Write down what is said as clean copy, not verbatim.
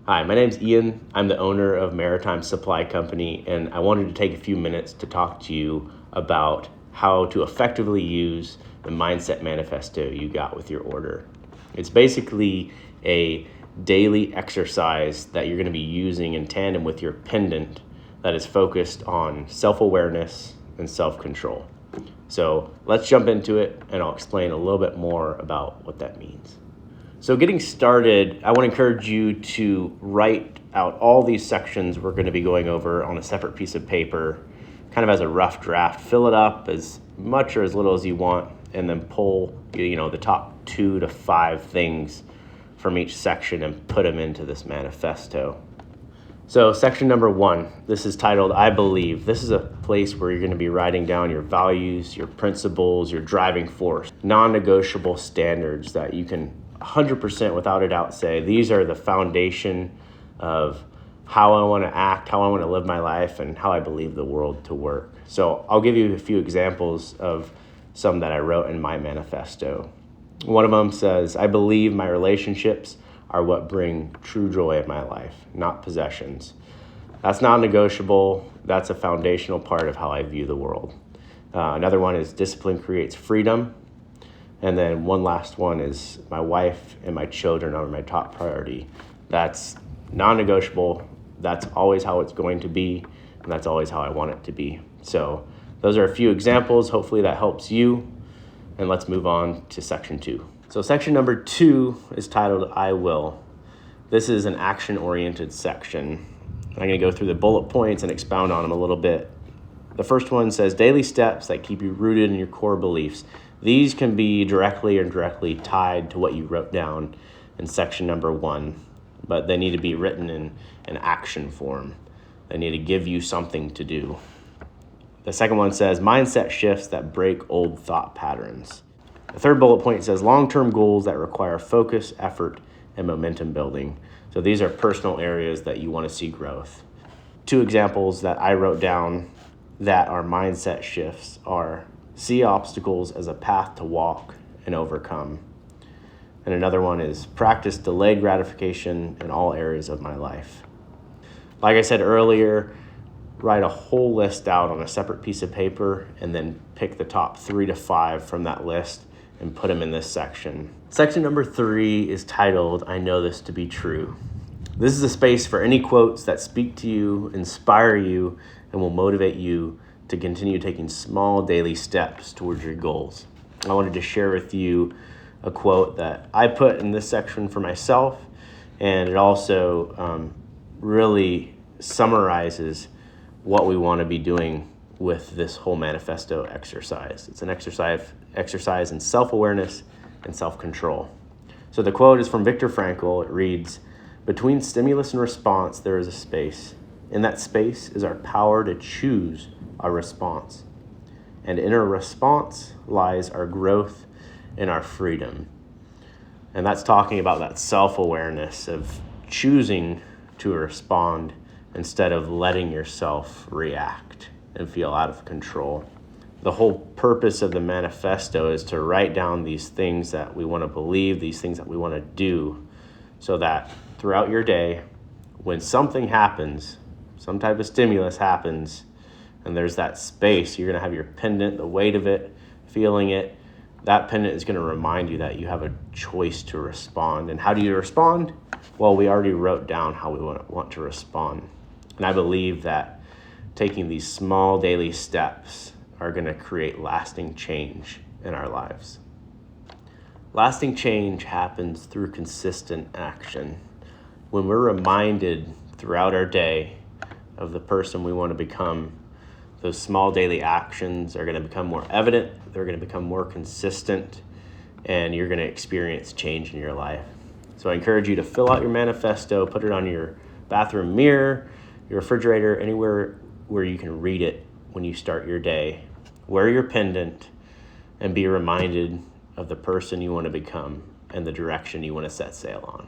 Hi, my name's Ian. I'm the owner of Maritime Supply Company, and I wanted to take a few minutes to talk to you about how to effectively use the Mindset Manifesto you got with your order. It's basically a daily exercise that you're going to be using in tandem with your pendant that is focused on self-awareness and self-control. So let's jump into it, and I'll explain a little bit more about what that means. So getting started, I want to encourage you to write out all these sections we're going to be going over on a separate piece of paper, kind of as a rough draft. Fill it up as much or as little as you want, and then pull, the top 2 to 5 things from each section and put them into this manifesto. So section number 1, this is titled, I Believe. This is a place where you're going to be writing down your values, your principles, your driving force, non-negotiable standards that you can 100% without a doubt say, these are the foundation of how I want to act, how I want to live my life, and how I believe the world to work. So I'll give you a few examples of some that I wrote in my manifesto. One of them says, I believe my relationships are what bring true joy in my life, not possessions. That's non-negotiable. That's a foundational part of how I view the world. Another one is discipline creates freedom. And then one last one is my wife and my children are my top priority. That's non-negotiable. That's always how it's going to be, and that's always how I want it to be. So those are a few examples. Hopefully that helps you. And let's move on to section 2. So section number 2 is titled, I Will. This is an action-oriented section. I'm going to go through the bullet points and expound on them a little bit. The first one says, daily steps that keep you rooted in your core beliefs. These can be directly or indirectly tied to what you wrote down in section number 1, but they need to be written in an action form. They need to give you something to do. The second one says, mindset shifts that break old thought patterns. The third bullet point says, long-term goals that require focus, effort, and momentum building. So these are personal areas that you want to see growth. 2 examples that I wrote down that are mindset shifts are, see obstacles as a path to walk and overcome. And another one is practice delayed gratification in all areas of my life. Like I said earlier, write a whole list out on a separate piece of paper and then pick the top 3 to 5 from that list and put them in this section. Section number 3 is titled, I Know This to Be True. This is a space for any quotes that speak to you, inspire you, and will motivate you to continue taking small daily steps towards your goals. I wanted to share with you a quote that I put in this section for myself, and it also really summarizes what we want to be doing with this whole manifesto exercise. It's an exercise in self-awareness and self-control. So the quote is from Viktor Frankl. It reads, between stimulus and response, there is a space. In that space is our power to choose our response. And in our response lies our growth and our freedom. And that's talking about that self-awareness of choosing to respond instead of letting yourself react and feel out of control. The whole purpose of the manifesto is to write down these things that we want to believe, these things that we want to do, so that throughout your day, when something happens, some type of stimulus happens, and there's that space, you're going to have your pendant, the weight of it, feeling it. That pendant is going to remind you that you have a choice to respond. And how do you respond? Well, we already wrote down how we want to respond. And I believe that taking these small daily steps are going to create lasting change in our lives. Lasting change happens through consistent action. When we're reminded throughout our day of the person we want to become, those small daily actions are going to become more evident, they're going to become more consistent, and you're going to experience change in your life. So I encourage you to fill out your manifesto, put it on your bathroom mirror, your refrigerator, anywhere where you can read it when you start your day. Wear your pendant and be reminded of the person you want to become and the direction you want to set sail on.